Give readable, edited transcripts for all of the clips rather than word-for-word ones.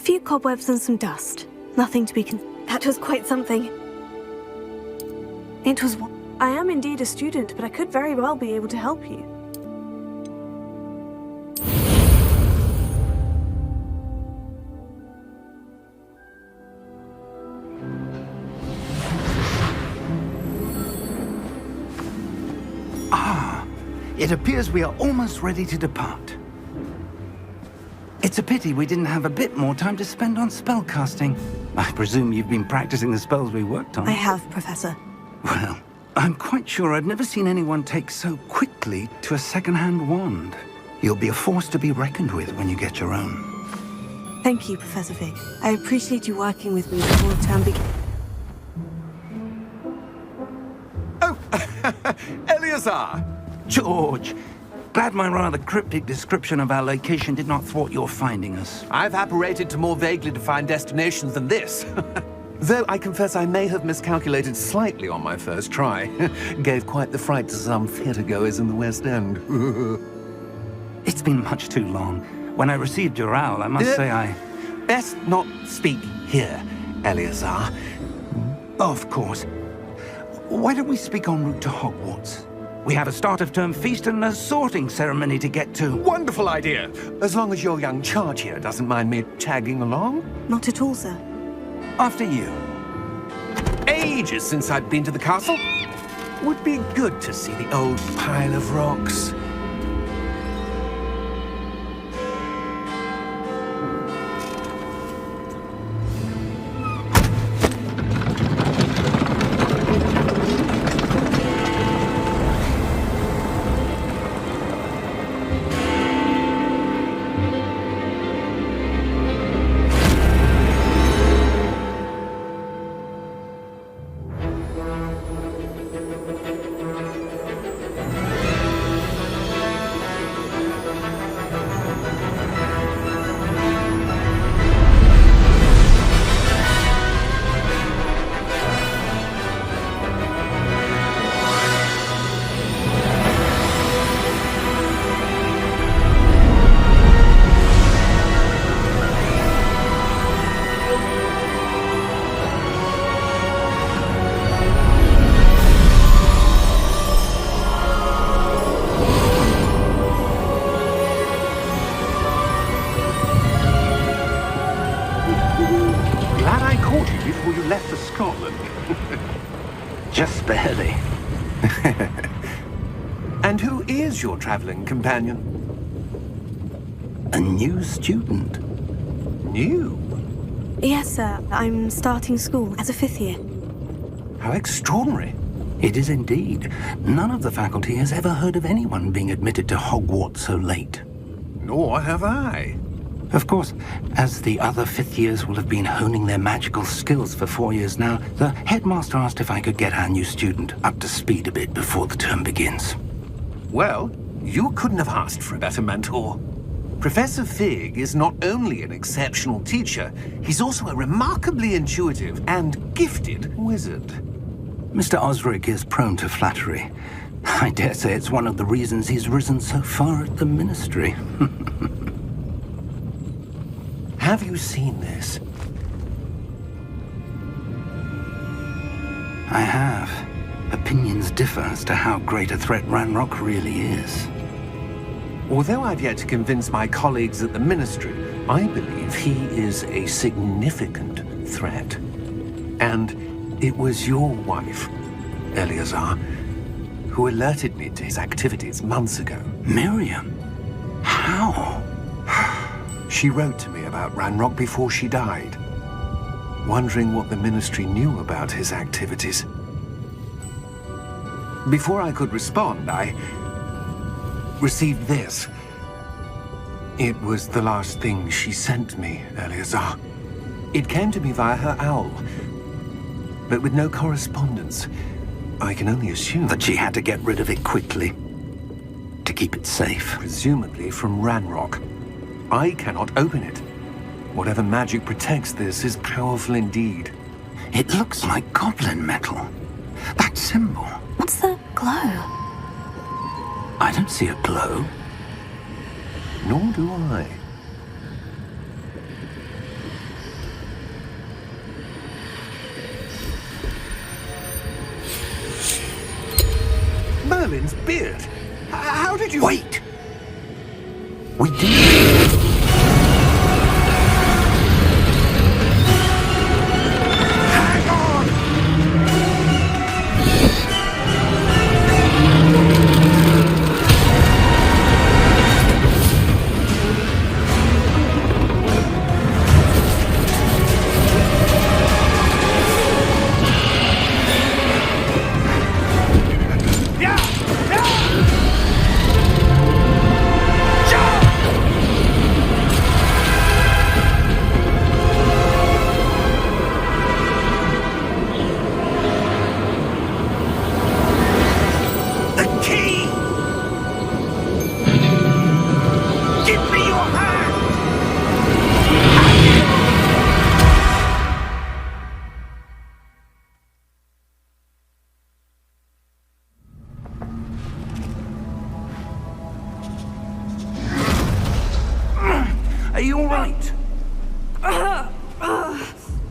few cobwebs and some dust. Nothing to be That was quite something. It was... I am indeed a student, but I could very well be able to help you. It appears we are almost ready to depart. It's a pity we didn't have a bit more time to spend on spellcasting. I presume you've been practicing the spells we worked on. I have, Professor. Well, I'm quite sure I've never seen anyone take so quickly to a second-hand wand. You'll be a force to be reckoned with when you get your own. Thank you, Professor Fig. I appreciate you working with me before the term begins. Oh, Eleazar! George, glad my rather cryptic description of our location did not thwart your finding us. I've apparated to more vaguely defined destinations than this. Though I confess I may have miscalculated slightly on my first try. Gave quite the fright to some theatre-goers in the West End. It's been much too long. When I received your owl, I must say I... Best not speak here, Eleazar. Of course. Why don't we speak en route to Hogwarts? We have a start-of-term feast and a sorting ceremony to get to. Wonderful idea! As long as your young charge here doesn't mind me tagging along. Not at all, sir. After you. Ages since I'd been to the castle. Would be good to see the old pile of rocks. Before you left for Scotland. Just barely. And who is your traveling companion? A new student. New? Yes, sir. I'm starting school as a 5th year. How extraordinary. It is indeed. None of the faculty has ever heard of anyone being admitted to Hogwarts so late. Nor have I. Of course, as the other 5th years will have been honing their magical skills for 4 years now, the headmaster asked if I could get our new student up to speed a bit before the term begins. Well, you couldn't have asked for a better mentor. Professor Fig is not only an exceptional teacher, he's also a remarkably intuitive and gifted wizard. Mr. Osric is prone to flattery. I dare say it's one of the reasons he's risen so far at the Ministry. Have you seen this? I have. Opinions differ as to how great a threat Ranrock really is. Although I've yet to convince my colleagues at the Ministry, I believe he is a significant threat. And it was your wife, Eleazar, who alerted me to his activities months ago. Miriam? How? She wrote to me about Ranrock before she died, wondering what the Ministry knew about his activities. Before I could respond, I received this. It was the last thing she sent me, Eleazar. It came to me via her owl, but with no correspondence. I can only assume That she had to get rid of it quickly, to keep it safe. presumably from Ranrock. I cannot open it. Whatever magic protects this is powerful indeed. It looks like goblin metal. That symbol. What's the glow? I don't see a glow. Nor do I. Merlin's beard. How did you... Wait! We did. Hang on! Are you all right?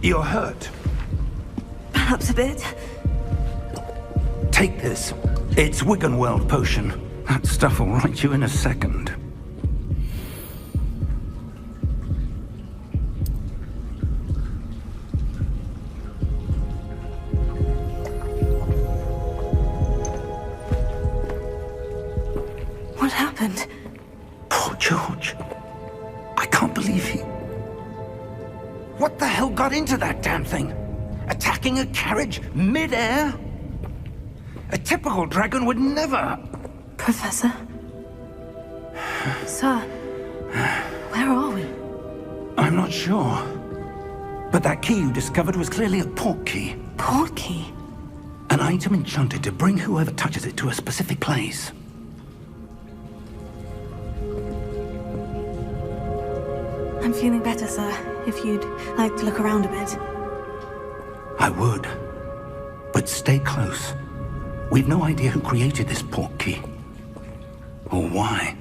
You're hurt. Perhaps a bit. Take this. It's Wiggenweld potion. That stuff will right you in a second. What happened? Poor George. I can't believe he... What the hell got into that damn thing? Attacking a carriage mid-air? A typical dragon would never... Professor? Sir, where are we? I'm not sure. But that key you discovered was clearly a port key. Port key? An item enchanted to bring whoever touches it to a specific place. I'm feeling better, sir. If you'd like to look around a bit. I would. But stay close. We've no idea who created this port key. Or why.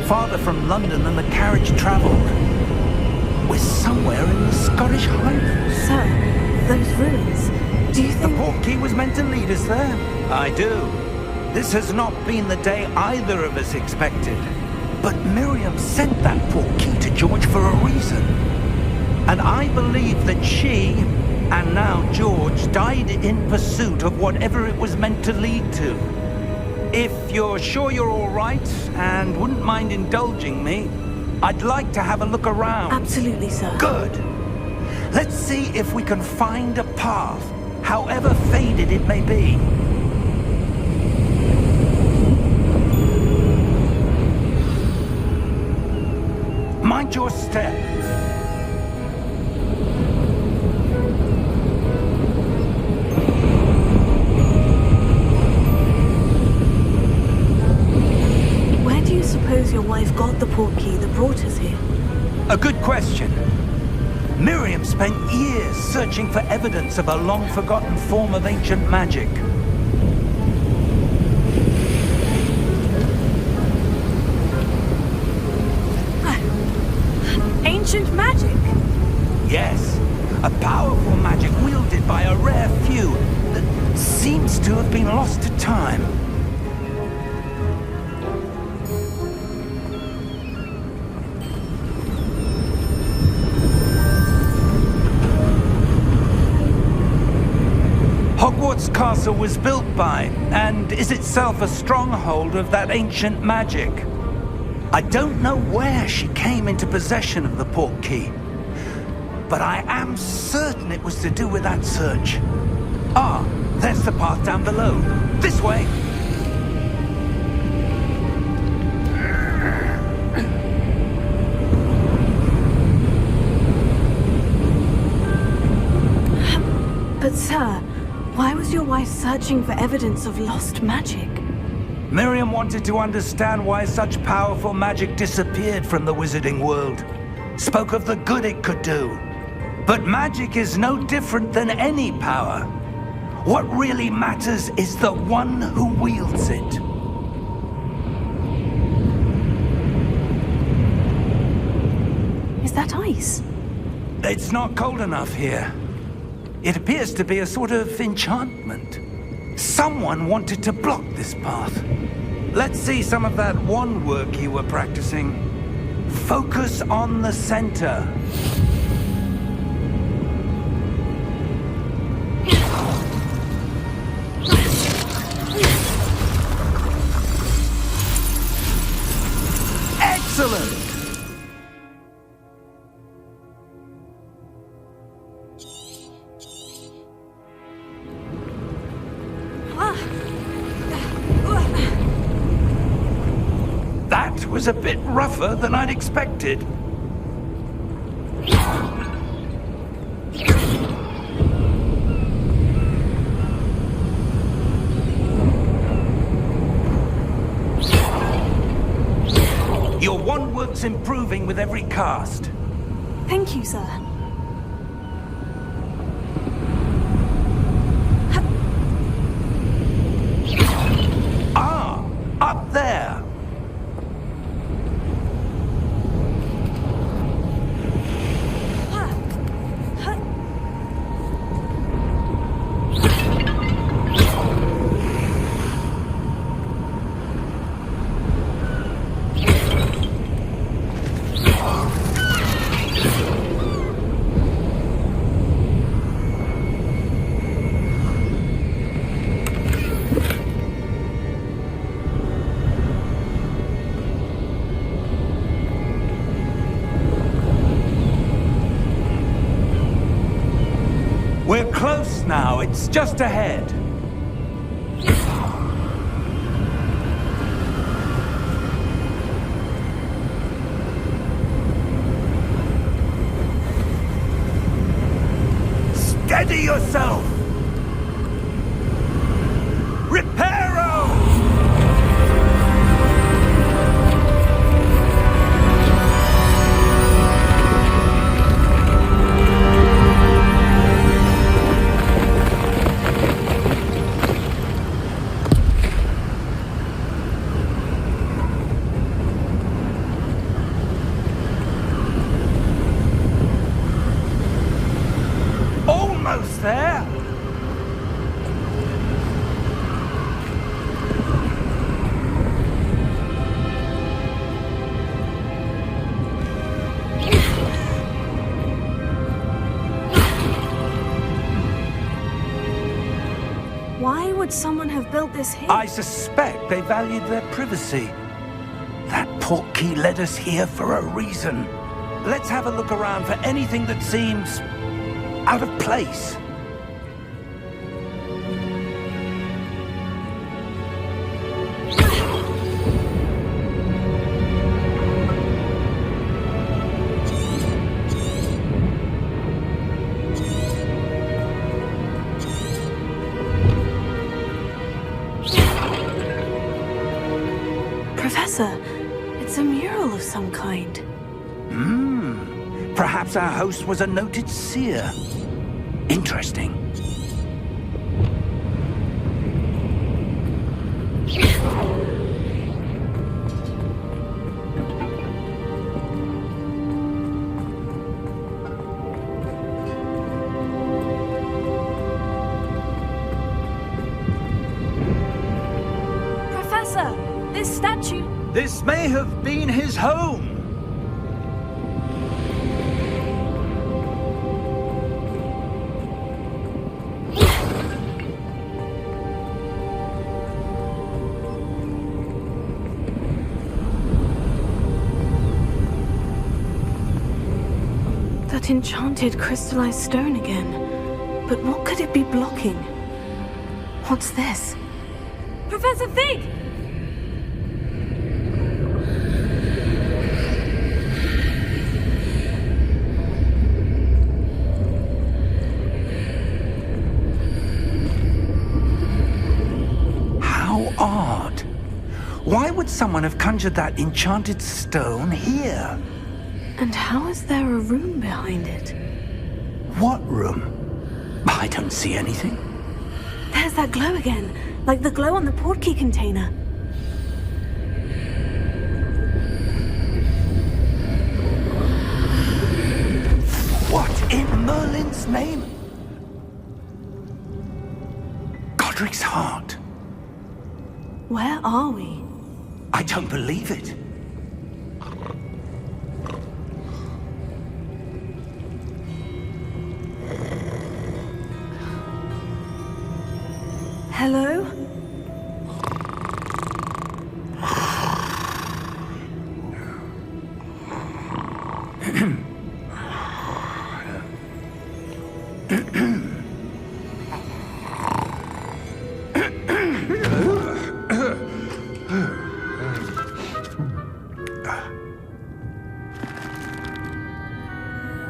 Farther from London than the carriage travelled. We're somewhere in the Scottish Highlands. Sir, those ruins, do you think... The port key was meant to lead us there? I do. This has not been the day either of us expected. But Miriam sent that port key to George for a reason. And I believe that she, and now George, died in pursuit of whatever it was meant to lead to. If you're sure you're all right and wouldn't mind indulging me, I'd like to have a look around. Absolutely, sir. Good. Let's see if we can find a path, however faded it may be. Mind your step. Suppose your wife got the port key that brought us here? A good question. Miriam spent years searching for evidence of a long-forgotten form of ancient magic. Ancient magic? Yes. A powerful magic wielded by a rare few that seems to have been lost to time. Hogwarts Castle was built by, and is itself a stronghold of that ancient magic. I don't know where she came into possession of the port key, but I am certain it was to do with that search. Ah, there's the path down below. This way! But sir, why was your wife searching for evidence of lost magic? Miriam wanted to understand why such powerful magic disappeared from the wizarding world. Spoke of the good it could do. But magic is no different than any power. What really matters is the one who wields it. Is that ice? It's not cold enough here. It appears to be a sort of enchantment. Someone wanted to block this path. Let's see some of that wand work you were practicing. Focus on the center. Excellent! That was a bit rougher than I'd expected. Your wand work's improving with every cast. Thank you, sir. Ah, up there. We're close now. It's just ahead. Steady yourself! Reparo! Almost there! Why would someone have built this here? I suspect they valued their privacy. That portkey led us here for a reason. Let's have a look around for anything that seems out of place. Professor, it's a mural of some kind. Perhaps our host was a noted seer. Interesting. Professor, this statue... This may have been his home. That enchanted crystallized stone again. But what could it be blocking? What's this? Professor Fig! How odd. Why would someone have conjured that enchanted stone here? And how is there a room behind it? What room? I don't see anything. There's that glow again, like the glow on the portkey container. What in Merlin's name? Godric's heart. Where are we? I don't believe it. Hello?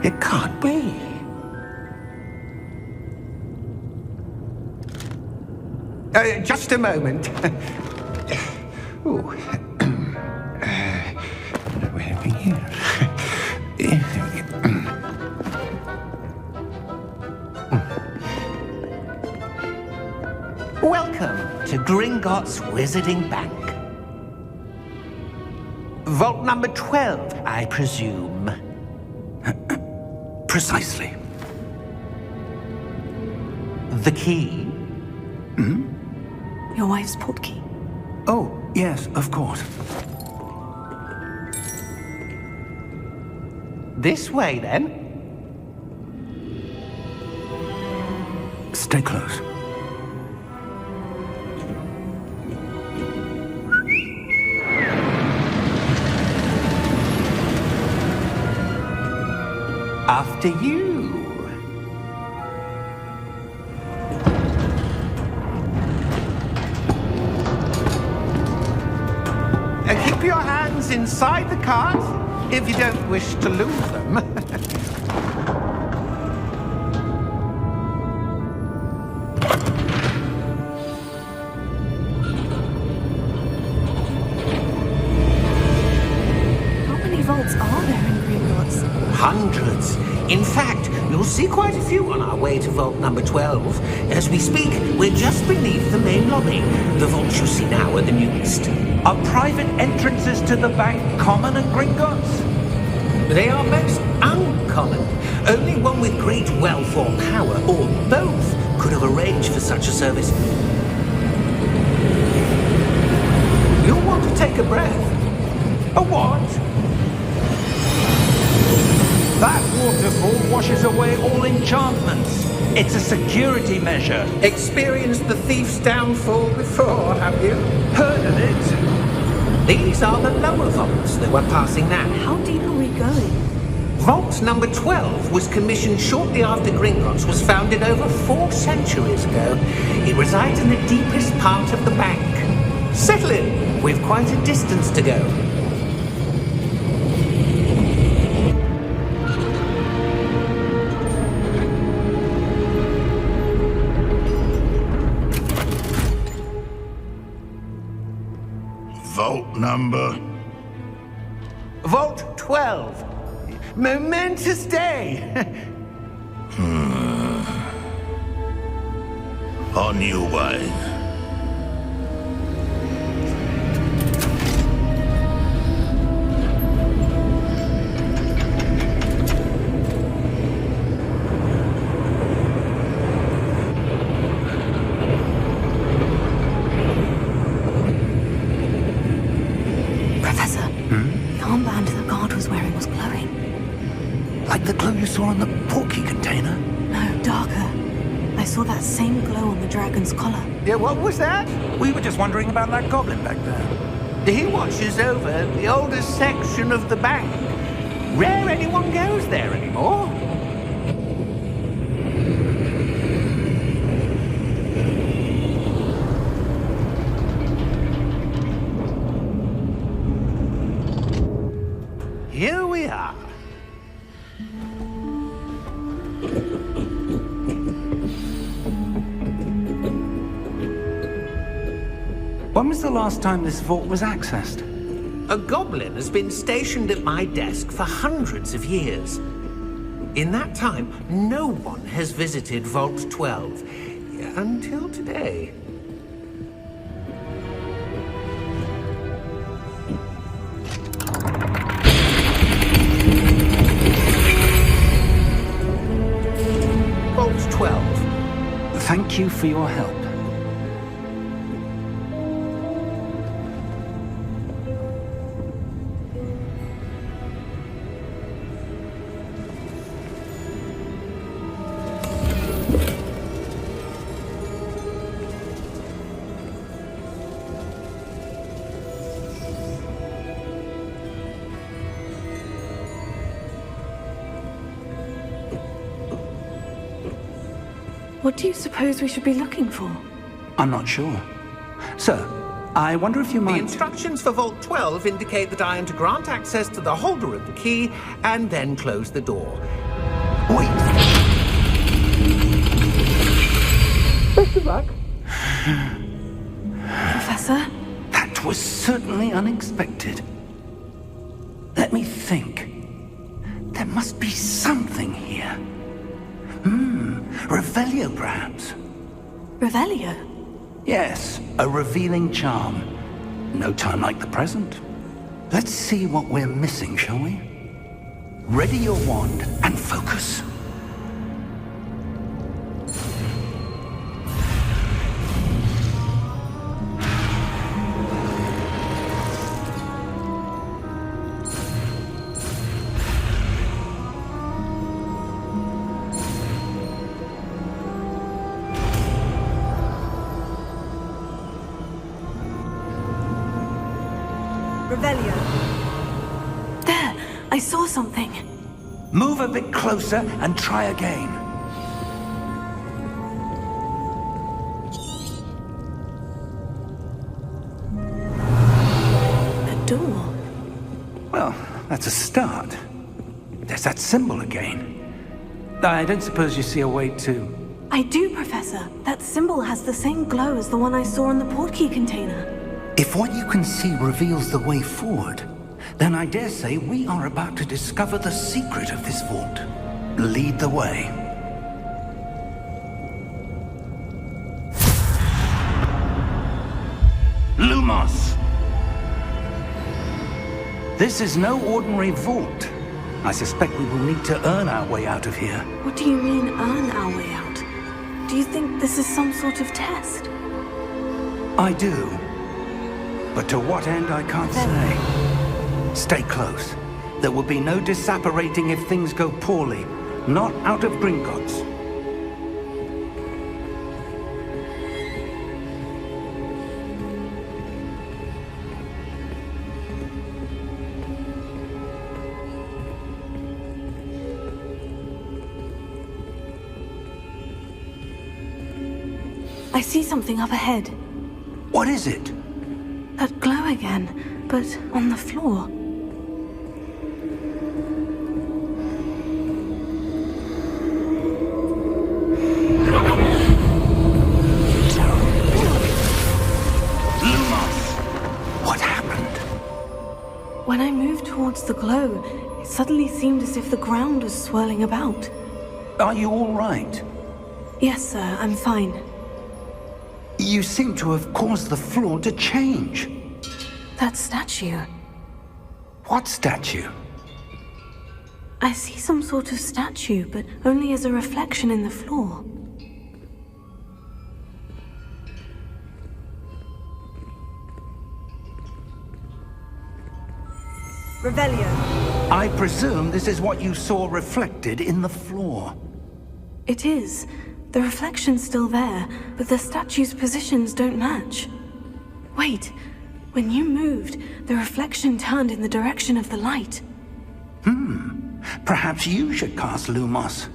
It can't be. Just a moment. Ooh. Where are we here? Welcome to Gringotts Wizarding Bank. Vault number 12, I presume. Precisely. The key? Your wife's portkey. Oh, yes, of course. This way, then. Stay close. After you. Keep your hands inside the cart if you don't wish to lose them. How many vaults are there in Gringotts? Hundreds. In fact, you'll see quite a few on our way to vault number 12. As we speak, we're just beneath the main lobby. The vaults you see now are the newest. Are private entrances to the bank common at Gringotts? They are most uncommon. Only one with great wealth or power, or both, could have arranged for such a service. You'll want to take a breath. A what? That waterfall washes away all enchantments. It's a security measure. Experienced the thief's downfall before, have you? Heard of it? These are the lower vaults that we're passing now. How deep are we going? Vault number 12 was commissioned shortly after Gringotts was founded over 4 centuries ago. It resides in the deepest part of the bank. Settle in. We've quite a distance to go. Vault number? Vault 12. Momentous day. On your way. Professor, the armband the guard was wearing was glowing. Like the glow you saw on the portkey container? No, darker. I saw that same glow on the dragon's collar. Yeah, what was that? We were just wondering about that goblin back there. He watches over the oldest section of the bank. Rare anyone goes there anymore. Here we are. When was the last time this vault was accessed? A goblin has been stationed at my desk for hundreds of years. In that time, no one has visited Vault 12. Until today. Vault 12. Thank you for your help. What do you suppose we should be looking for? I'm not sure. Sir, I wonder if you The might... instructions for Vault 12 indicate that I am to grant access to the holder of the key and then close the door. Wait! Best of luck. Professor? That was certainly unexpected. Let me think. There must be something here. Revelio, perhaps? Revelio? Yes, a revealing charm. No time like the present. Let's see what we're missing, shall we? Ready your wand and focus. Revelio. There! I saw something. Move a bit closer and try again. A door. Well, that's a start. There's that symbol again. I don't suppose you see a way to... I do, Professor. That symbol has the same glow as the one I saw in the portkey container. If what you can see reveals the way forward, then I dare say we are about to discover the secret of this vault. Lead the way. Lumos! This is no ordinary vault. I suspect we will need to earn our way out of here. What do you mean, earn our way out? Do you think this is some sort of test? I do. But to what end, I can't say. Stay close. There will be no disapparating if things go poorly. Not out of Gringotts. I see something up ahead. What is it? That glow again, but on the floor. Lumos! What happened? When I moved towards the glow, it suddenly seemed as if the ground was swirling about. Are you all right? Yes, sir, I'm fine. You seem to have caused the floor to change. That statue. What statue? I see some sort of statue, but only as a reflection in the floor. Revelio. I presume this is what you saw reflected in the floor. It is. The reflection's still there, but the statue's positions don't match. Wait. When you moved, the reflection turned in the direction of the light. Perhaps you should cast Lumos.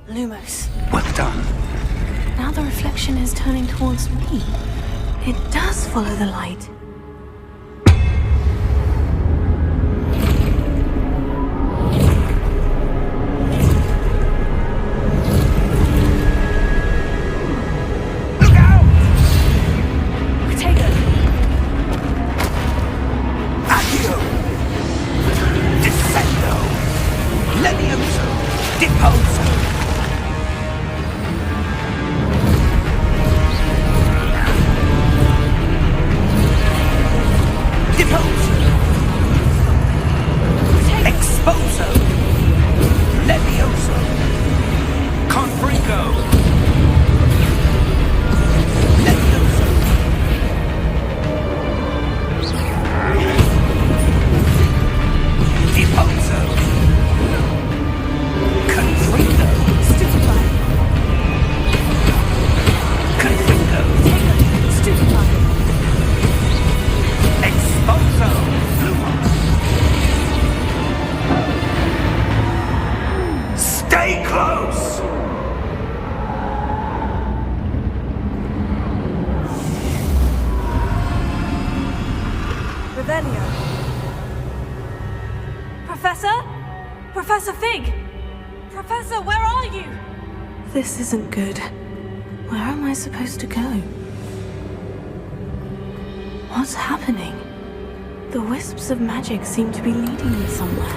Lumos. Well done. now the reflection is turning towards me. It does follow the light. Professor Fig! Professor, where are you? This isn't good. Where am I supposed to go? What's happening? The wisps of magic seem to be leading me somewhere.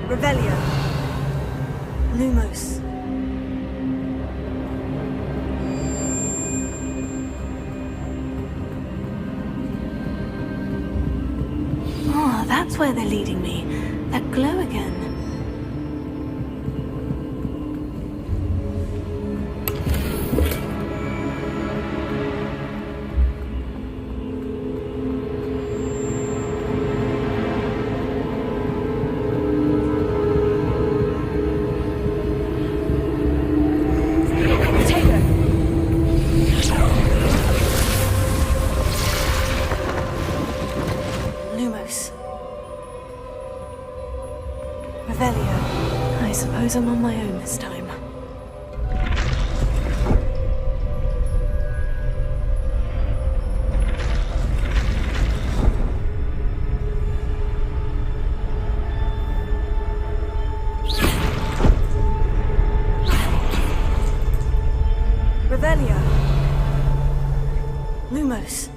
Revelio. Lumos. Oh, that's where they're leading me. That glow again. I suppose I'm on my own this time. Revelio. Lumos.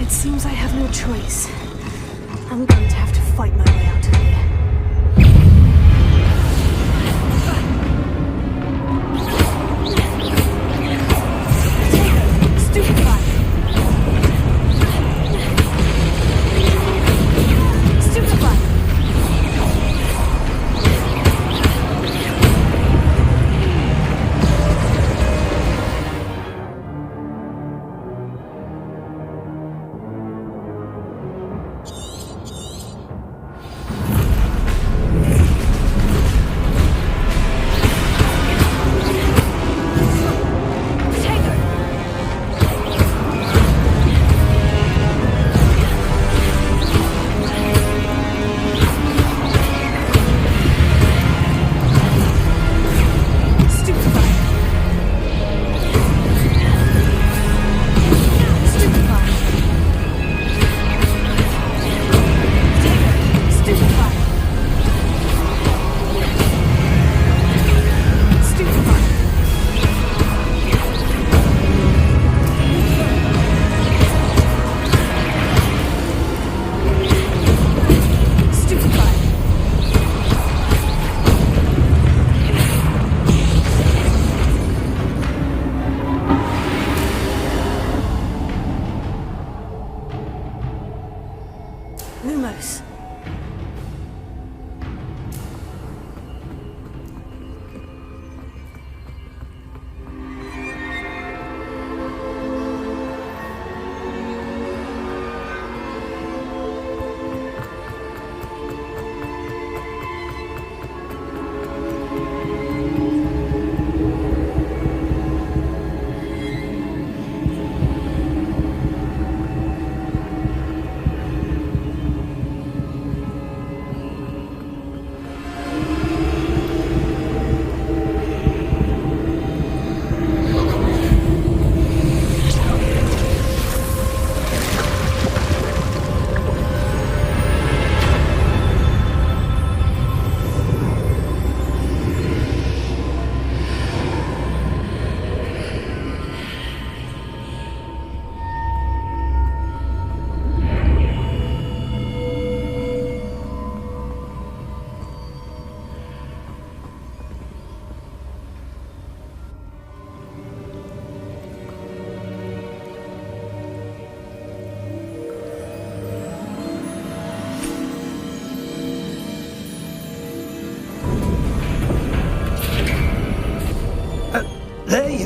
It seems I have no choice. I'm going to have to fight my way out of here. Stupefy! Stupefy!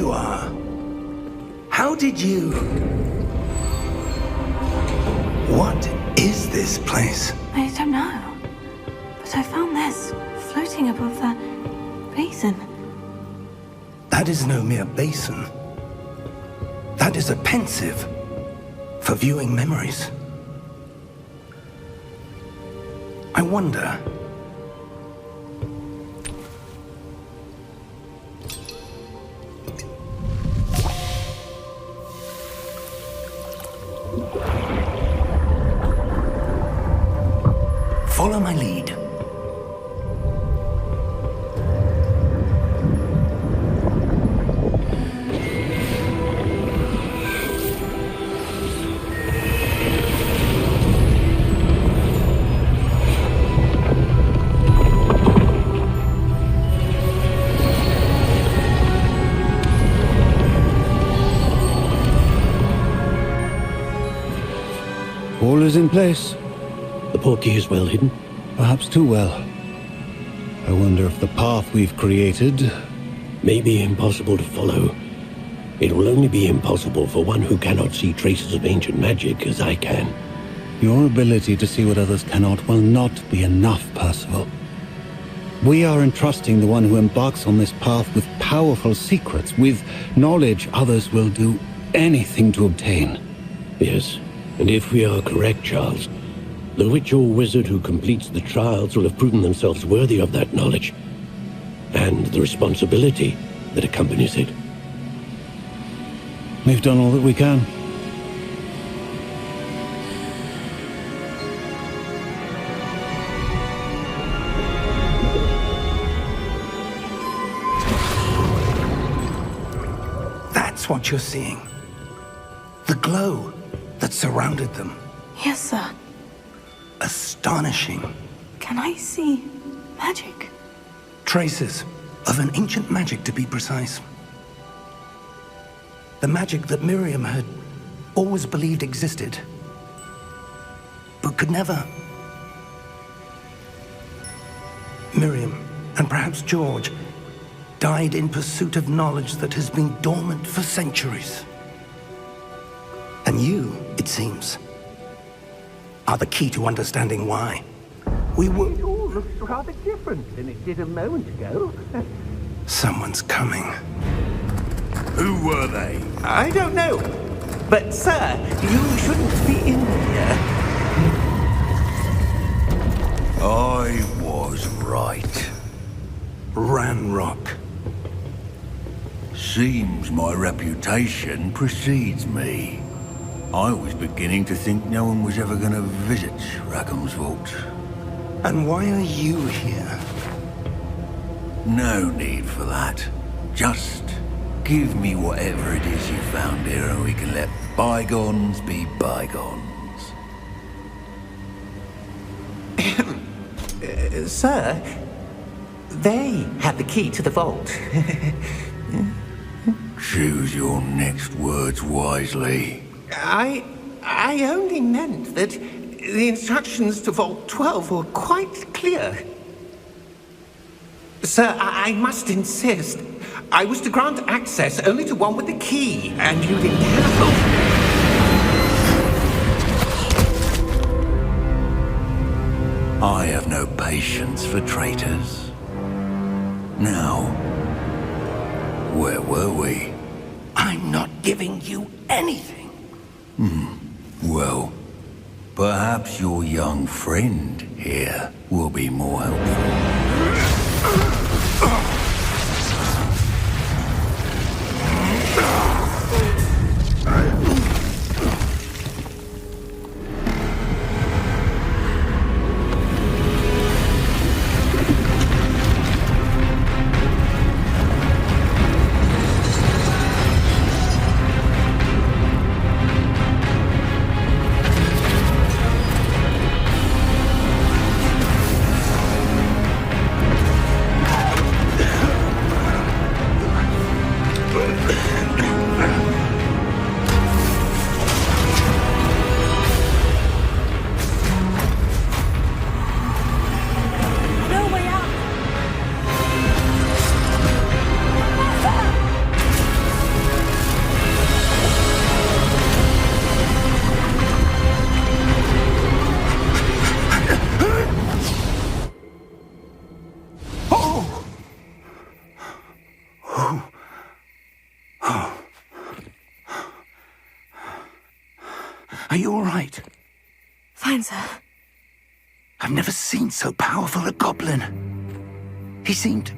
you are. How did you... What is this place? I don't know. But I found this floating above that basin. That is no mere basin. That is a pensive for viewing memories. I wonder... Follow my lead. All is in place. The portkey is well hidden. Perhaps too well. I wonder if the path we've created... May be impossible to follow. It will only be impossible for one who cannot see traces of ancient magic as I can. Your ability to see what others cannot will not be enough, Percival. We are entrusting the one who embarks on this path with powerful secrets, with knowledge others will do anything to obtain. Yes, and if we are correct, Charles, the witch or wizard who completes the trials will have proven themselves worthy of that knowledge, and the responsibility that accompanies it. We've done all that we can. That's what you're seeing. The glow that surrounded them. Yes, sir. Astonishing. Can I see magic? Traces of an ancient magic, to be precise. The magic that Miriam had always believed existed, but could never. Miriam, and perhaps George, died in pursuit of knowledge that has been dormant for centuries. And you, it seems, are the key to understanding why. We were... It all looks rather different than it did a moment ago. Someone's coming. Who were they? I don't know. But, sir, you shouldn't be in here. I was right. Ranrock. Seems my reputation precedes me. I was beginning to think no one was ever going to visit Rackham's vault. And why are you here? No need for that. Just give me whatever it is you found here and we can let bygones be bygones. Sir, they had the key to the vault. Choose your next words wisely. I only meant that the instructions to Vault 12 were quite clear. Sir, I must insist. I was to grant access only to one with the key, and you didn't have I have no patience for traitors. Now, where were we? I'm not giving you anything. Well, perhaps your young friend here will be more helpful. Are you all right? Fine, sir. I've never seen so powerful a goblin. He seemed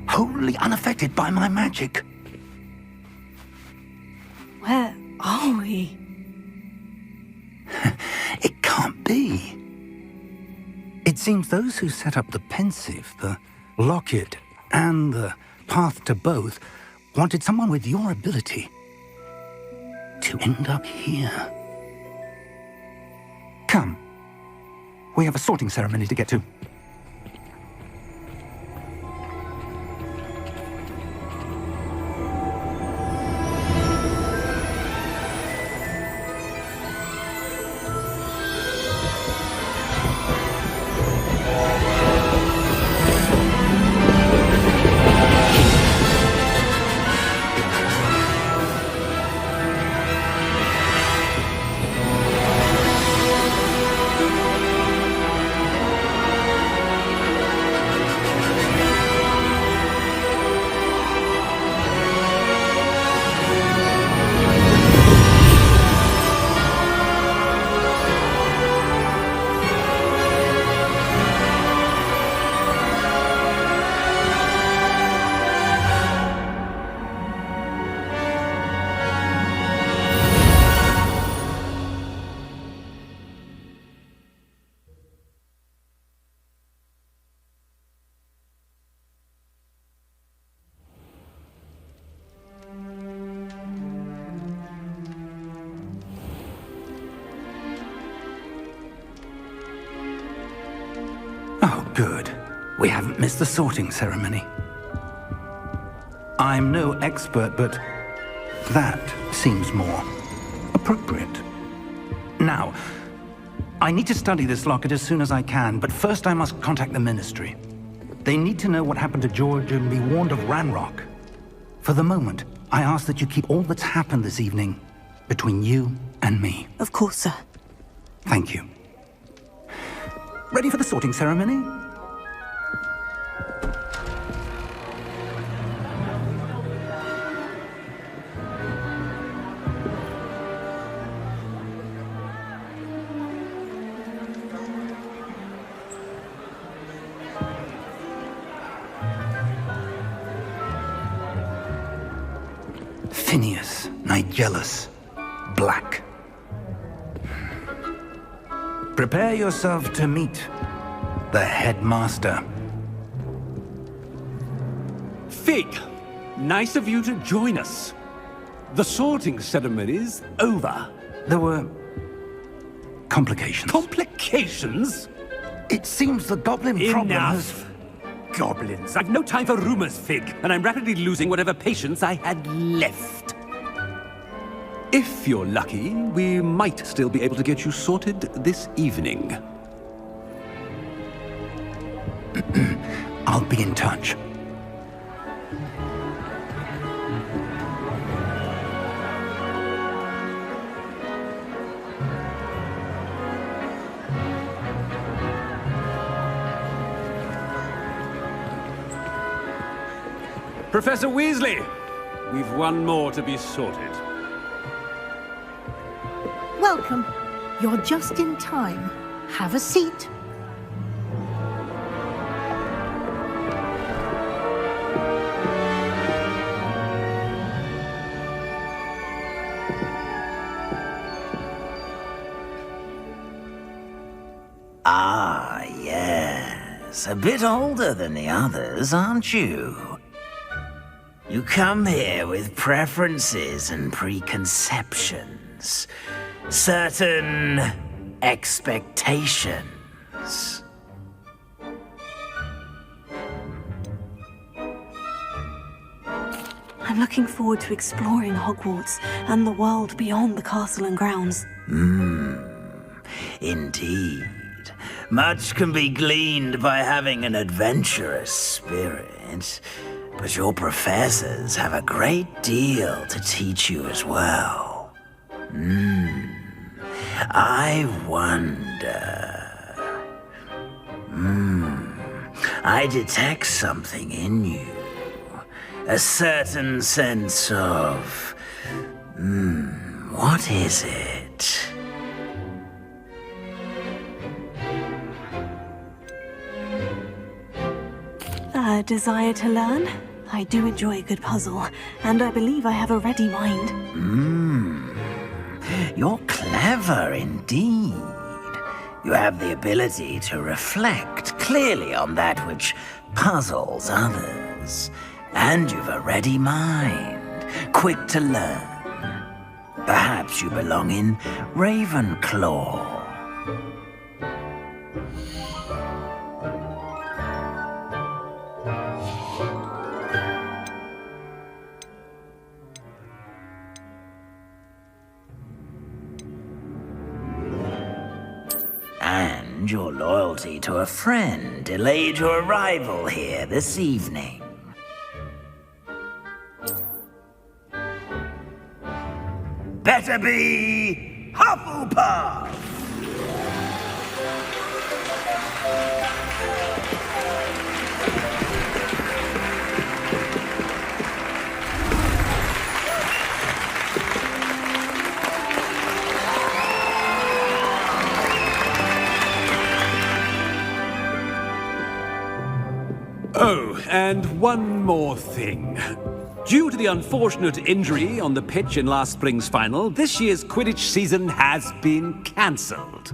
wholly unaffected by my magic. Where are we? It can't be. It seems those who set up the pensive, the locket, and the path to both wanted someone with your ability to end up here. Come. We have a sorting ceremony to get to. Oh, good. We haven't missed the sorting ceremony. I'm no expert, but that seems more appropriate. Now, I need to study this locket as soon as I can, but first I must contact the Ministry. They need to know what happened to George and be warned of Ranrock. For the moment, I ask that you keep all that's happened this evening between you and me. Of course, sir. Thank you. Ready for the sorting ceremony? Phineas, Nigellus, Black. Prepare yourself to meet the headmaster. Fig, nice of you to join us. The sorting ceremony's over. There were complications. Complications? It seems the goblin problem has... Enough! Goblins. I've no time for rumors, Fig, and I'm rapidly losing whatever patience I had left. If you're lucky, we might still be able to get you sorted this evening. I'll be in touch. Professor Weasley, we've one more to be sorted. Welcome. You're just in time. Have a seat. Ah, yes. A bit older than the others, aren't you? You come here with preferences and preconceptions. Certain expectations. I'm looking forward to exploring Hogwarts and the world beyond the castle and grounds. Indeed. Much can be gleaned by having an adventurous spirit, but your professors have a great deal to teach you as well. I wonder... I detect something in you. A certain sense of... what is it? A desire to learn? I do enjoy a good puzzle, and I believe I have a ready mind. You're clever indeed. You have the ability to reflect clearly on that which puzzles others. And you've a ready mind, quick to learn. Perhaps you belong in Ravenclaw. And your loyalty to a friend delayed your arrival here this evening. Better be Hufflepuff! Oh, and one more thing. Due to the unfortunate injury on the pitch in last spring's final, this year's Quidditch season has been cancelled.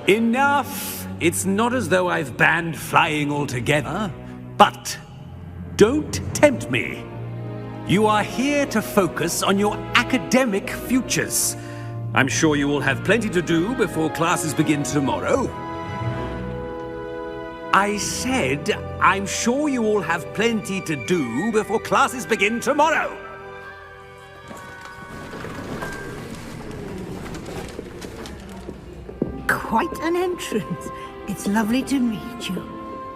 Enough! It's not as though I've banned flying altogether, but don't tempt me. You are here to focus on your academic futures. I'm sure you will have plenty to do before classes begin tomorrow. I said, I'm sure you all have plenty to do before classes begin tomorrow. Quite an entrance. It's lovely to meet you.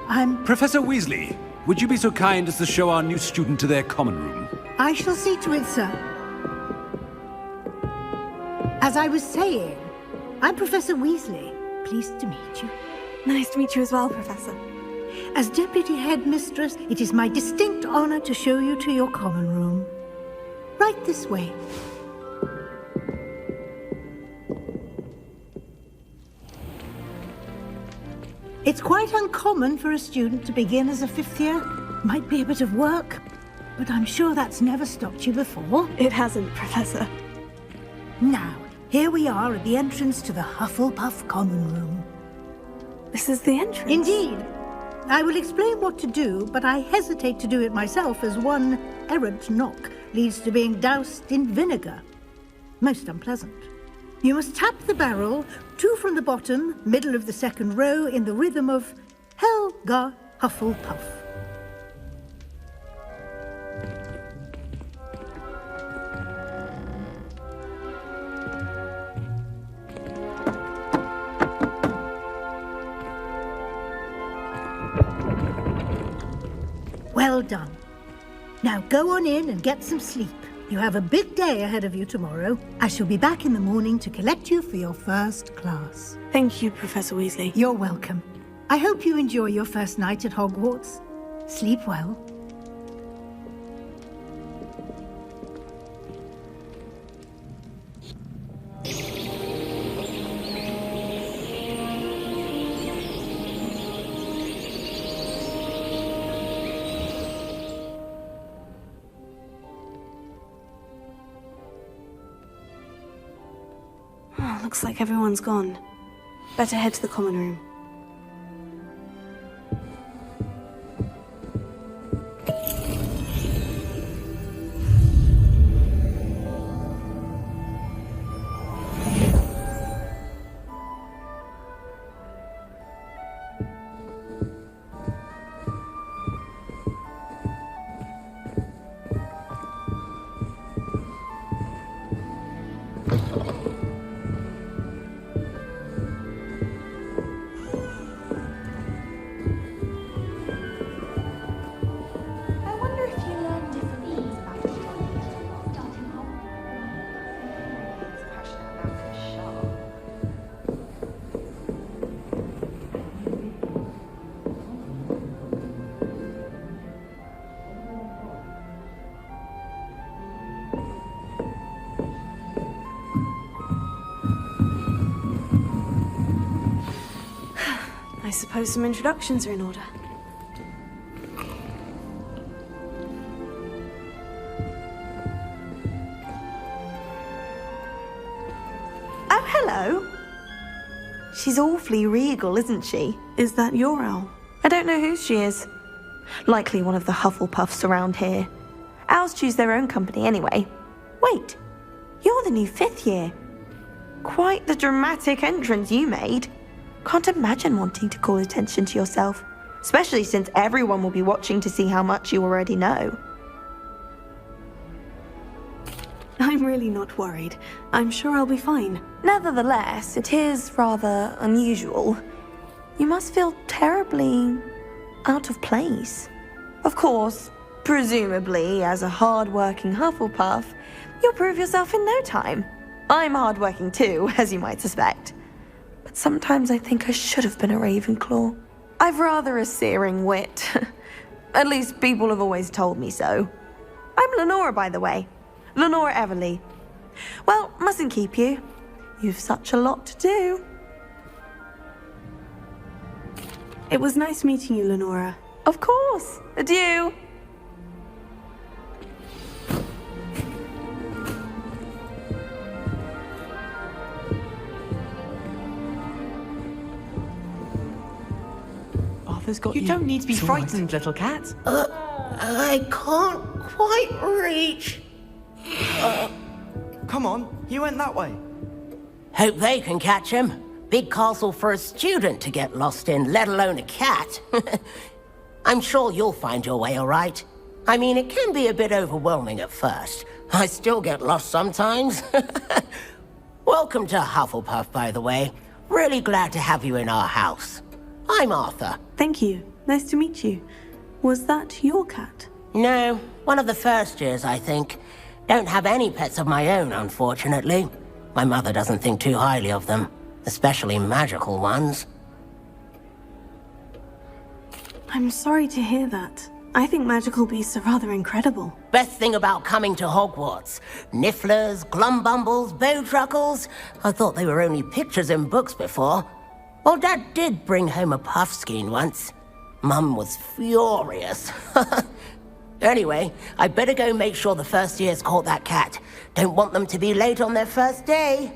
I'm... Professor Weasley, would you be so kind as to show our new student to their common room? I shall see to it, sir. As I was saying, I'm Professor Weasley. Pleased to meet you. Nice to meet you as well, Professor. As Deputy Headmistress, it is my distinct honor to show you to your common room. Right this way. It's quite uncommon for a student to begin as a fifth year. Might be a bit of work, but I'm sure that's never stopped you before. It hasn't, Professor. Now, here we are at the entrance to the Hufflepuff common room. This is the entrance? Indeed. I will explain what to do, but I hesitate to do it myself as one errant knock leads to being doused in vinegar. Most unpleasant. You must tap the barrel, 2 from the bottom, middle of the second row, in the rhythm of Helga Hufflepuff. Well done. Now go on in and get some sleep. You have a big day ahead of you tomorrow. I shall be back in the morning to collect you for your first class. Thank you, Professor Weasley. You're welcome. I hope you enjoy your first night at Hogwarts. Sleep well. Oh, looks like everyone's gone. Better head to the common room. I suppose some introductions are in order. Oh, hello. She's awfully regal, isn't she? Is that your owl? I don't know who she is. Likely one of the Hufflepuffs around here. Owls choose their own company anyway. Wait, you're the new 5th year. Quite the dramatic entrance you made. Can't imagine wanting to call attention to yourself, especially since everyone will be watching to see how much you already know. I'm really not worried. I'm sure I'll be fine. Nevertheless, it is rather unusual. You must feel terribly out of place. Of course, presumably, as a hard-working Hufflepuff, you'll prove yourself in no time. I'm hard-working too, as you might suspect. But sometimes I think I should have been a Ravenclaw. I've rather a searing wit. At least people have always told me so. I'm Lenora, by the way. Lenora Everly. Well, mustn't keep you. You've such a lot to do. It was nice meeting you, Lenora. Of course. Adieu. Arthur's got you. You don't need to be frightened, little cat. I can't quite reach. Come on, you went that way. Hope they can catch him. Big castle for a student to get lost in, let alone a cat. I'm sure you'll find your way all right. I mean, it can be a bit overwhelming at first. I still get lost sometimes. Welcome to Hufflepuff, by the way. Really glad to have you in our house. I'm Arthur. Thank you. Nice to meet you. Was that your cat? No, one of the first years, I think. Don't have any pets of my own, unfortunately. My mother doesn't think too highly of them, especially magical ones. I'm sorry to hear that. I think magical beasts are rather incredible. Best thing about coming to Hogwarts. Nifflers, glumbumbles, bowtruckles. I thought they were only pictures in books before. Well, Dad did bring home a puffskein once. Mum was furious. Anyway, I better go make sure the first years caught that cat. Don't want them to be late on their first day.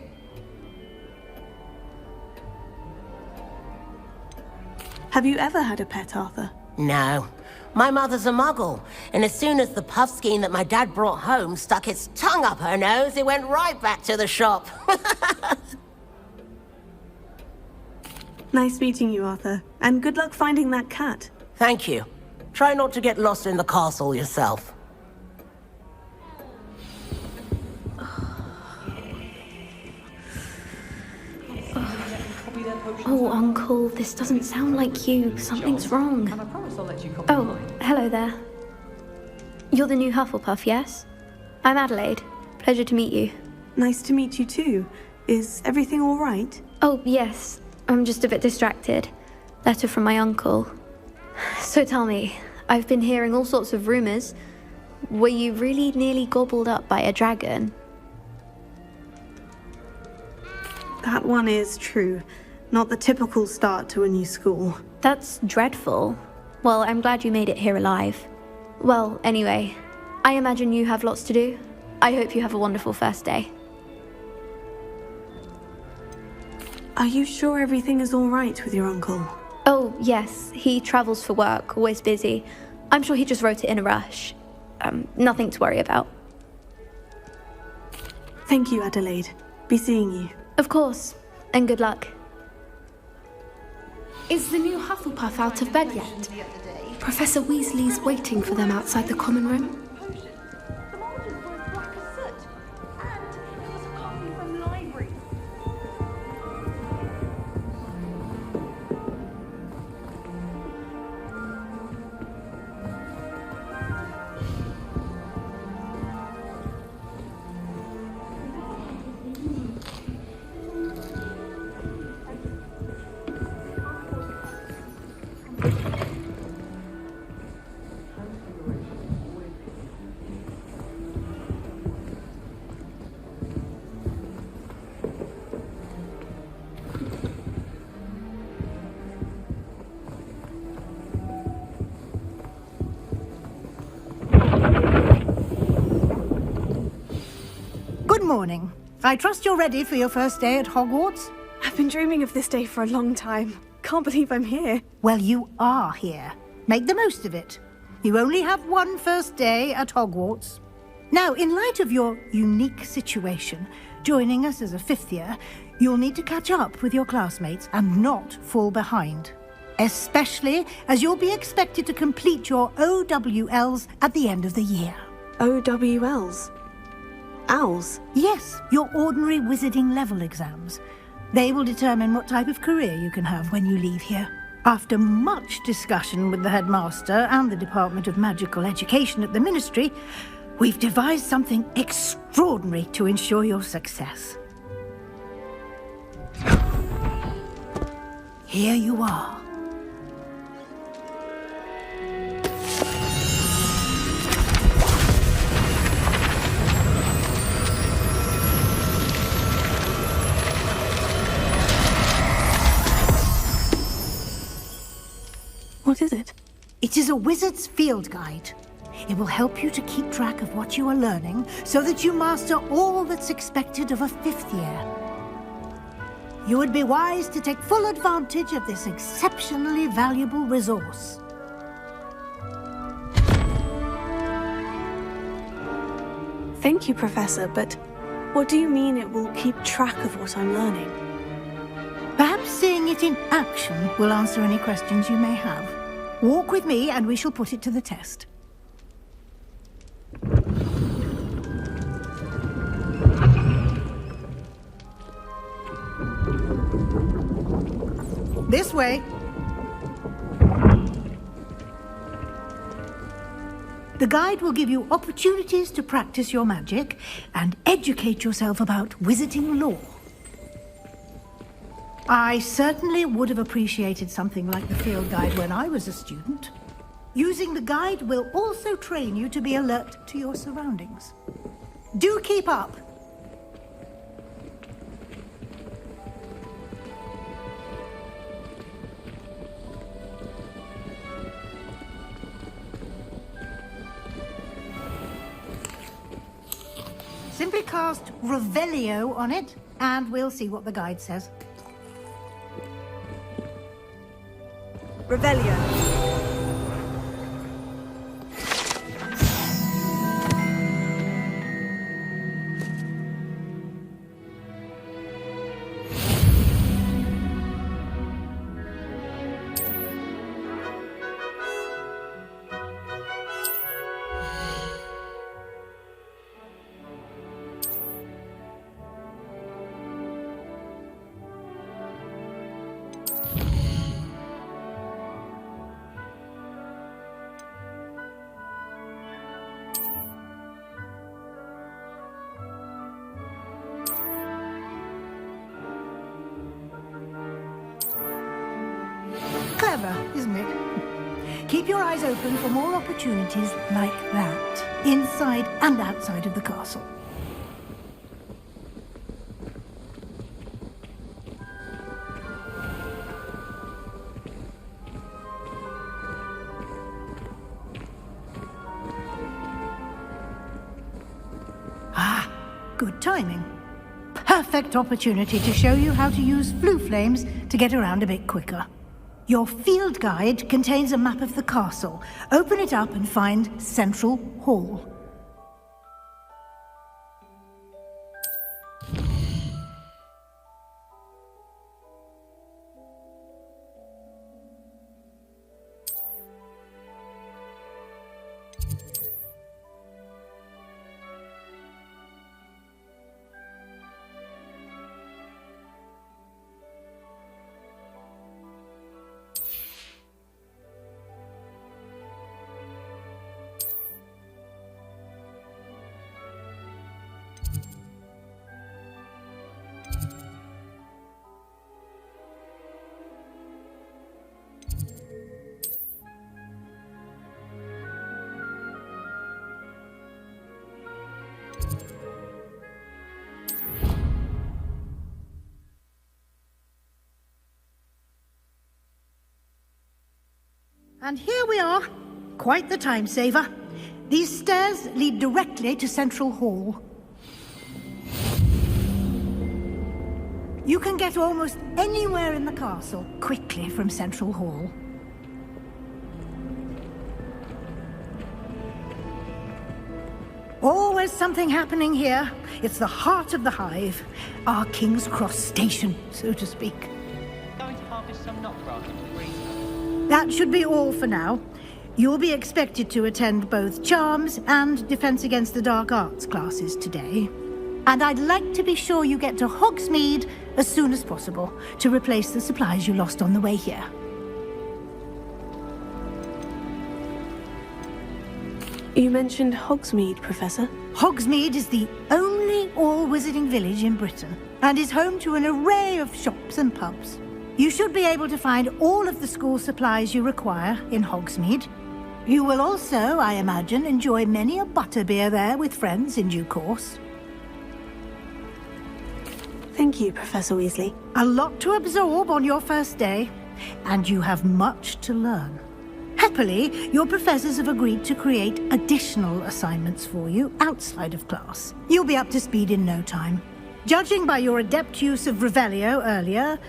Have you ever had a pet, Arthur? No. My mother's a muggle, and as soon as the puffskein that my dad brought home stuck its tongue up her nose, it went right back to the shop. Nice meeting you, Arthur. And good luck finding that cat. Thank you. Try not to get lost in the castle yourself. Oh, Uncle, this doesn't sound like you. Something's wrong. Oh, hello there. You're the new Hufflepuff, yes? I'm Adelaide. Pleasure to meet you. Nice to meet you too. Is everything all right? Oh, yes. I'm just a bit distracted. Letter from my uncle. So tell me, I've been hearing all sorts of rumors. Were you really nearly gobbled up by a dragon? That one is true. Not the typical start to a new school. That's dreadful. Well, I'm glad you made it here alive. Well, anyway, I imagine you have lots to do. I hope you have a wonderful first day. Are you sure everything is all right with your uncle? Oh, yes. He travels for work, always busy. I'm sure he just wrote it in a rush. Nothing to worry about. Thank you, Adelaide. Be seeing you. Of course. And good luck. Is the new Hufflepuff out of bed yet? Professor Weasley's waiting for them outside the common room. morning. I trust you're ready for your first day at Hogwarts? I've been dreaming of this day for a long time. Can't believe I'm here. Well, you are here. Make the most of it. You only have one first day at Hogwarts. Now, in light of your unique situation, joining us as a fifth year, you'll need to catch up with your classmates and not fall behind. Especially as you'll be expected to complete your OWLs at the end of the year. OWLs? Owls? Yes, your ordinary wizarding level exams. They will determine what type of career you can have when you leave here. After much discussion with the headmaster and the Department of Magical Education at the Ministry, we've devised something extraordinary to ensure your success. Here you are. What is it? It is a wizard's field guide. It will help you to keep track of what you are learning so that you master all that's expected of a fifth year. You would be wise to take full advantage of this exceptionally valuable resource. Thank you, Professor, but what do you mean it will keep track of what I'm learning? Perhaps seeing it in action will answer any questions you may have. Walk with me and we shall put it to the test. This way. The guide will give you opportunities to practice your magic and educate yourself about wizarding lore. I certainly would have appreciated something like the field guide when I was a student. Using the guide will also train you to be alert to your surroundings. Do keep up! Simply cast Revelio on it, and we'll see what the guide says. Revelio. Clever, isn't it? Keep your eyes open for more opportunities like that, inside and outside of the castle. Ah, good timing. Perfect opportunity to show you how to use flue flames to get around a bit quicker. Your field guide contains a map of the castle. Open it up and find Central Hall. And here we are. Quite the time saver. These stairs lead directly to Central Hall. You can get almost anywhere in the castle quickly from Central Hall. Always something happening here. It's the heart of the hive. Our King's Cross station, so to speak. Going to harvest some knotgrass to freeze. That should be all for now. You'll be expected to attend both Charms and Defense Against the Dark Arts classes today. And I'd like to be sure you get to Hogsmeade as soon as possible to replace the supplies you lost on the way here. You mentioned Hogsmeade, Professor. Hogsmeade is the only all-wizarding village in Britain and is home to an array of shops and pubs. You should be able to find all of the school supplies you require in Hogsmeade. You will also, I imagine, enjoy many a butterbeer there with friends in due course. Thank you, Professor Weasley. A lot to absorb on your first day, and you have much to learn. Happily, your professors have agreed to create additional assignments for you outside of class. You'll be up to speed in no time. Judging by your adept use of Revelio earlier,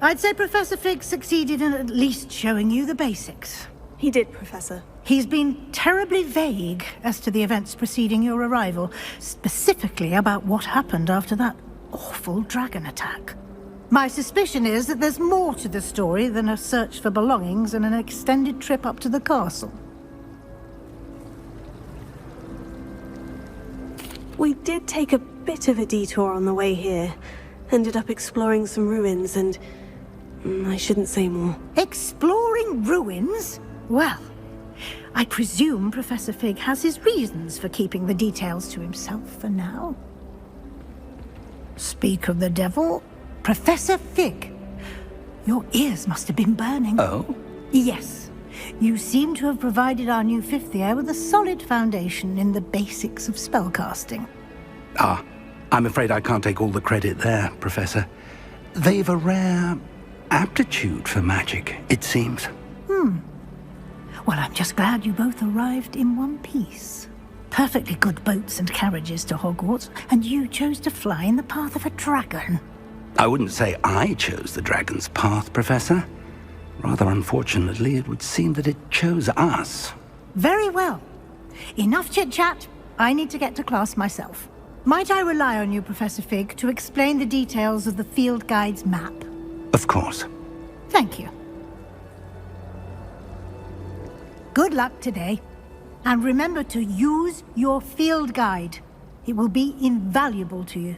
I'd say Professor Fig succeeded in at least showing you the basics. He did, Professor. He's been terribly vague as to the events preceding your arrival, specifically about what happened after that awful dragon attack. My suspicion is that there's more to the story than a search for belongings and an extended trip up to the castle. We did take a bit of a detour on the way here. Ended up exploring some ruins and... I shouldn't say more. Exploring ruins? Well, I presume Professor Fig has his reasons for keeping the details to himself for now. Speak of the devil, Professor Fig. Your ears must have been burning. Oh? Yes. You seem to have provided our new fifth year with a solid foundation in the basics of spellcasting. Ah, I'm afraid I can't take all the credit there, Professor. They've a rare aptitude for magic, it seems. Well, I'm just glad you both arrived in one piece. Perfectly good boats and carriages to Hogwarts, and you chose to fly in the path of a dragon. I wouldn't say I chose the dragon's path, Professor. Rather unfortunately, it would seem that it chose us. Very well. Enough chit-chat. I need to get to class myself. Might I rely on you, Professor Fig, to explain the details of the field guide's map? Of course. Thank you. Good luck today. And remember to use your field guide. It will be invaluable to you.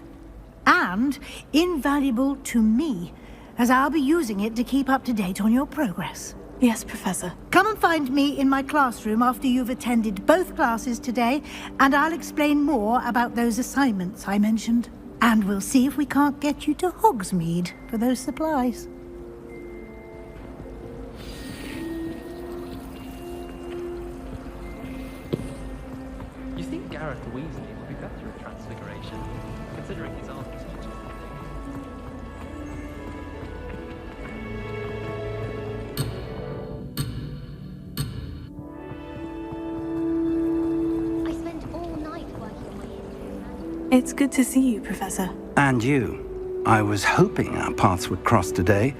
And invaluable to me, as I'll be using it to keep up to date on your progress. Yes, Professor. Come and find me in my classroom after you've attended both classes today, and I'll explain more about those assignments I mentioned. And we'll see if we can't get you to Hogsmeade for those supplies. You think Gareth Weasley would be better at Transfiguration, considering his art teacher? I spent all night working on my ears. It's good to see you, Professor. And you. I was hoping our paths would cross today,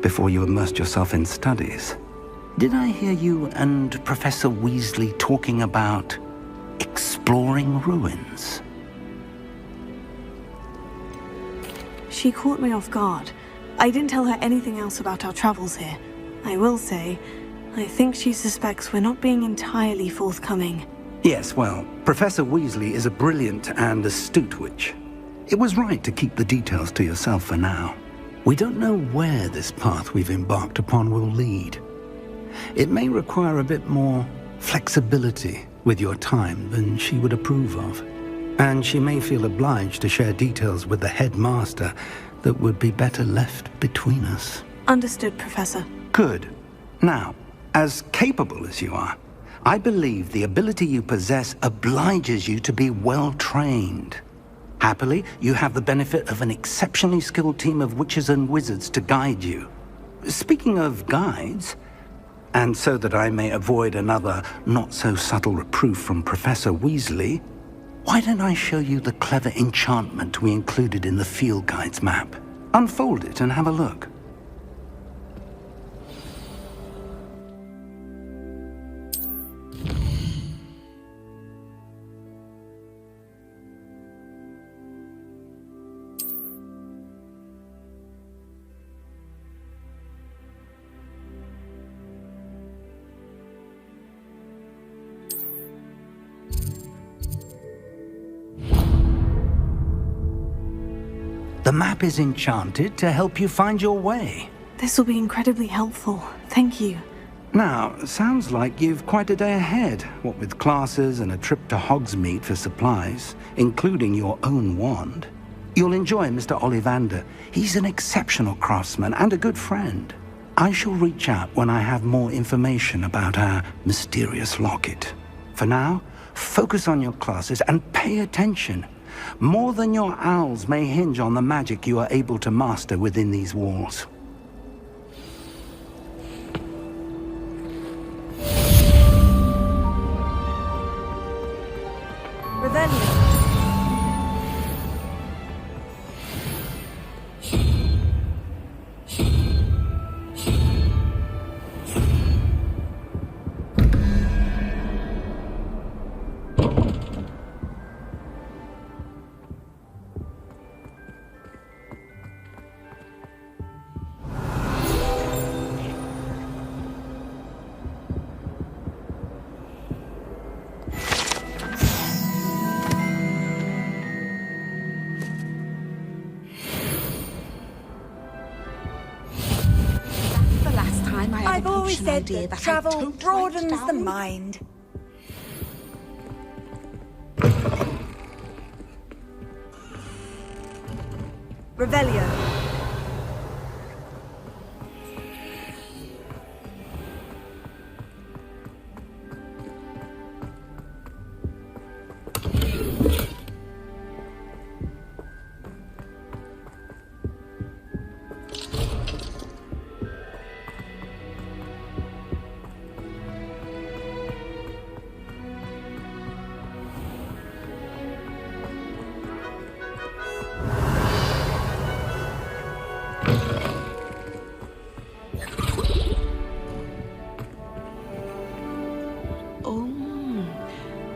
before you immersed yourself in studies. Did I hear you and Professor Weasley talking about exploring ruins? She caught me off guard. I didn't tell her anything else about our travels here. I will say, I think she suspects we're not being entirely forthcoming. Yes, well, Professor Weasley is a brilliant and astute witch. It was right to keep the details to yourself for now. We don't know where this path we've embarked upon will lead. It may require a bit more flexibility with your time than she would approve of. And she may feel obliged to share details with the headmaster that would be better left between us. Understood, Professor. Good. Now, as capable as you are, I believe the ability you possess obliges you to be well trained. Happily, you have the benefit of an exceptionally skilled team of witches and wizards to guide you. Speaking of guides, and so that I may avoid another not-so-subtle reproof from Professor Weasley, why don't I show you the clever enchantment we included in the field guide's map? Unfold it and have a look. The map is enchanted to help you find your way. This will be incredibly helpful. Thank you. Now, sounds like you've quite a day ahead, what with classes and a trip to Hogsmeade for supplies, including your own wand. You'll enjoy Mr. Ollivander. He's an exceptional craftsman and a good friend. I shall reach out when I have more information about our mysterious locket. For now, focus on your classes and pay attention. More than your owls may hinge on the magic you are able to master within these walls. Revelio. I've always said that travel broadens the mind. Revelio.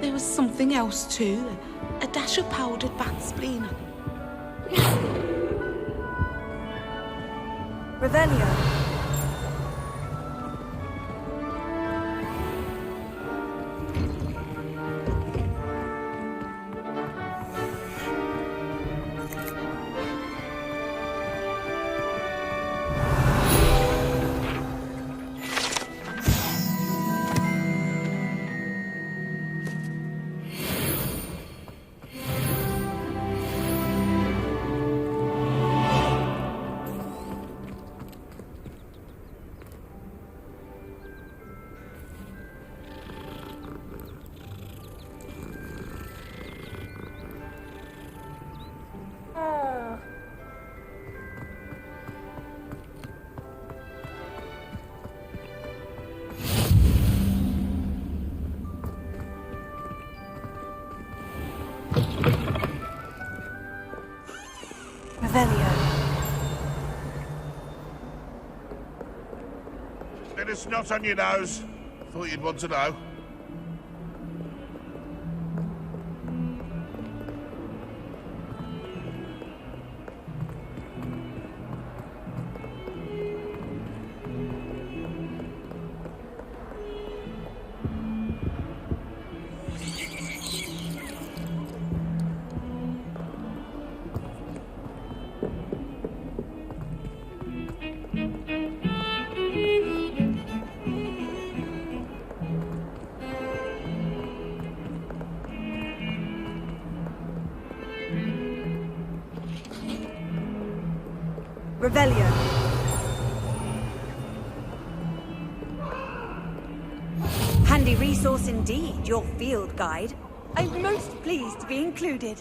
There was something else too. A dash of powdered bat spleen. Revelio. Bit of snot on your nose. Thought you'd want to know. Revelio. Handy resource indeed, your field guide. I'm most pleased to be included.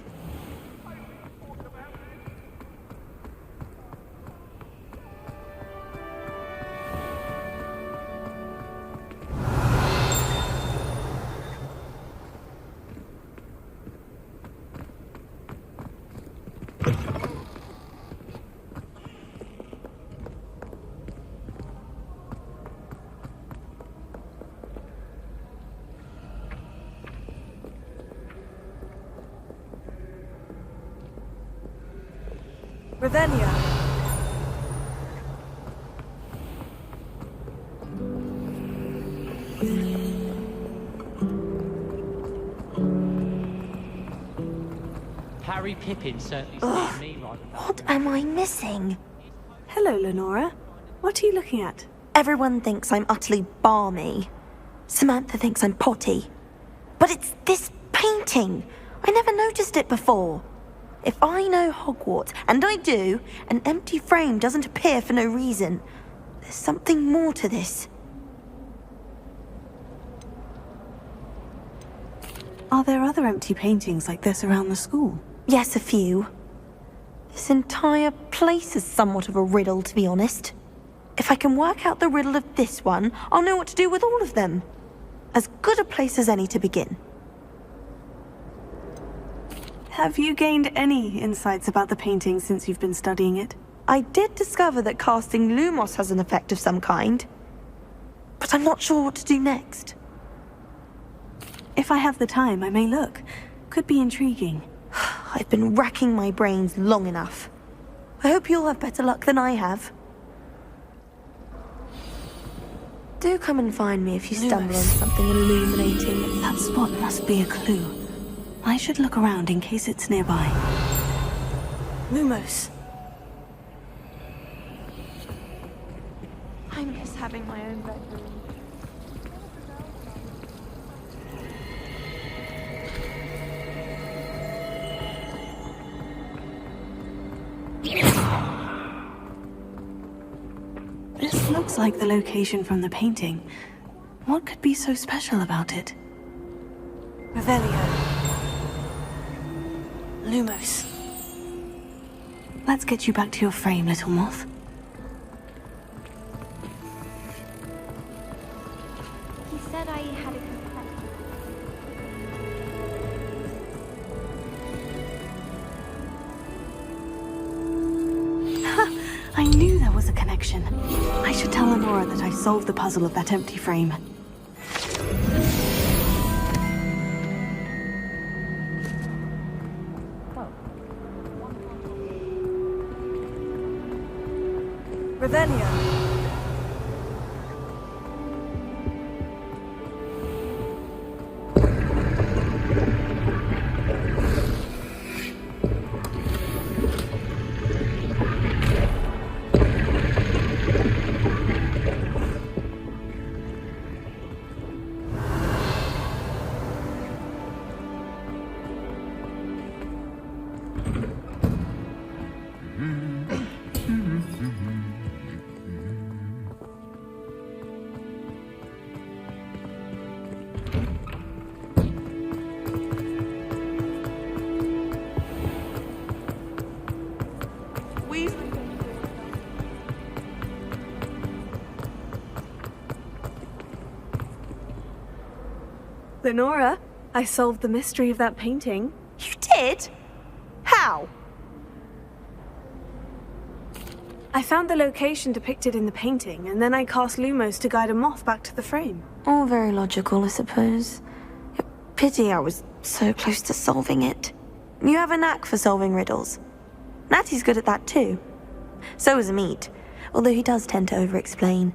Revelia. Harry Pippin certainly saved me right. What am I missing? Hello, Lenora. What are you looking at? Everyone thinks I'm utterly balmy. Samantha thinks I'm potty. But it's this painting. I never noticed it before. If I know Hogwarts, and I do, an empty frame doesn't appear for no reason. There's something more to this. Are there other empty paintings like this around the school? Yes, a few. This entire place is somewhat of a riddle, to be honest. If I can work out the riddle of this one, I'll know what to do with all of them. As good a place as any to begin. Have you gained any insights about the painting since you've been studying it? I did discover that casting Lumos has an effect of some kind. But I'm not sure what to do next. If I have the time, I may look. Could be intriguing. I've been racking my brains long enough. I hope you'll have better luck than I have. Do come and find me if you stumble on something illuminating. That spot must be a clue. I should look around in case it's nearby. Lumos. I miss having my own bedroom. This looks like the location from the painting. What could be so special about it? Revelio. Lumos. Let's get you back to your frame, little moth. He said I had a I knew there was a connection. I should tell Lenora that I solved the puzzle of that empty frame. Revelio. Lenora, I solved the mystery of that painting. You did? How? I found the location depicted in the painting, and then I cast Lumos to guide a moth back to the frame. All very logical, I suppose. Pity I was so close to solving it. You have a knack for solving riddles. Natty's good at that too. So is Amit, although he does tend to over-explain.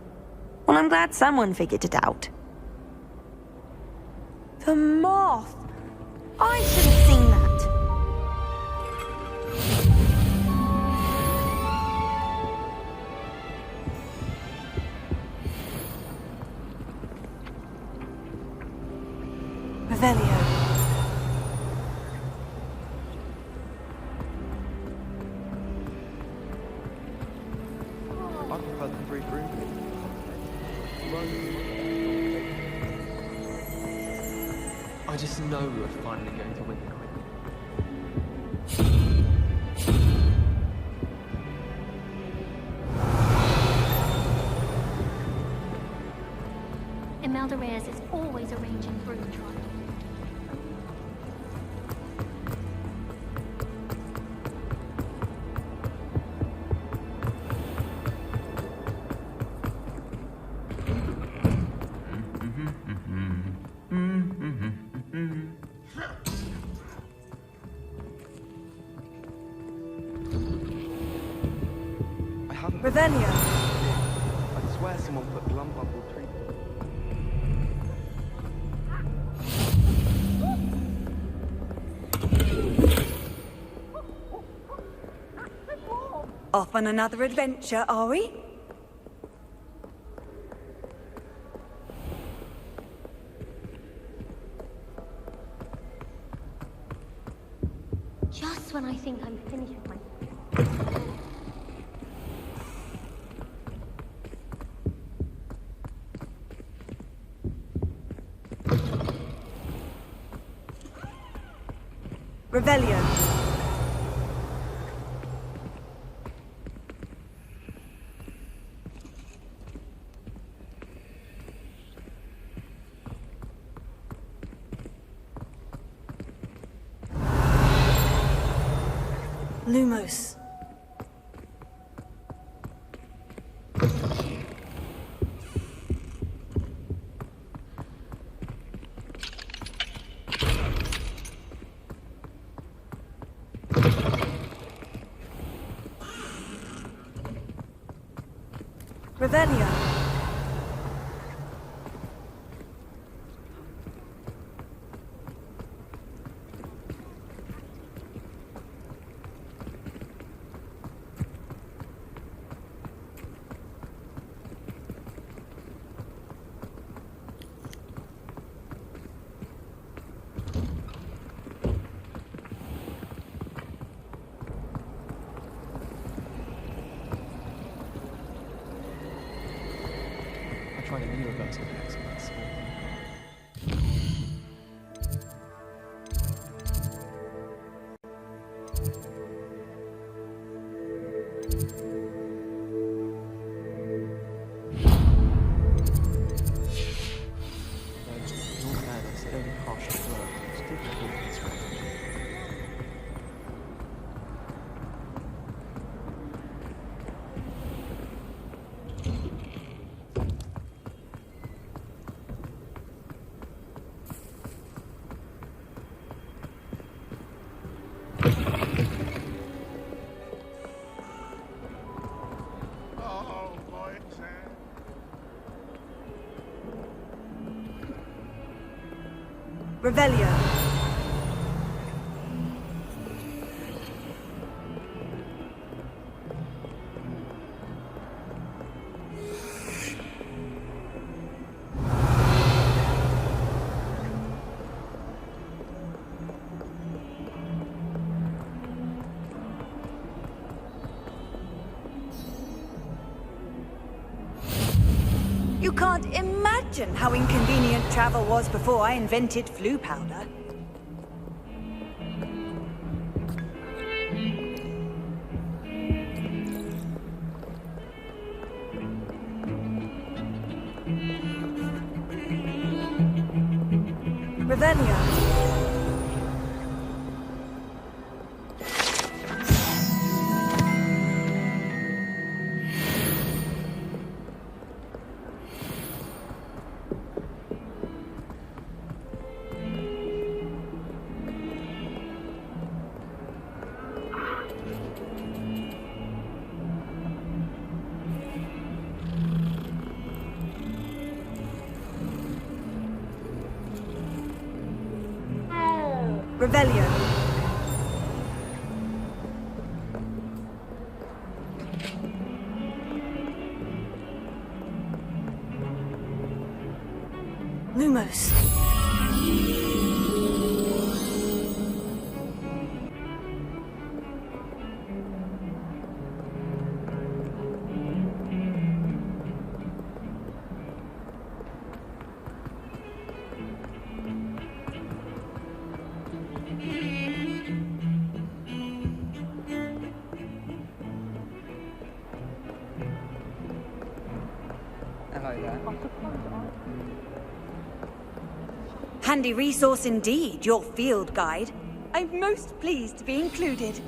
Well, I'm glad someone figured it out. The moth! I should have seen that. Revelio. I prefer the 3 room. I just know we're finally going to win the quiz. Imelda Reyes is always arranging brood trials. Revelio. I swear someone put glum bubble treatment. Off on another adventure, are we? Just when I think I'm finished with my... Revelio. Lumos. Revelio. Tried a new reverse of excellence. Revelio. You can't imagine how inconvenient travel was before I invented flu powder. Revelio. Revelio. Lumos. Handy resource indeed, your field guide. I'm most pleased to be included.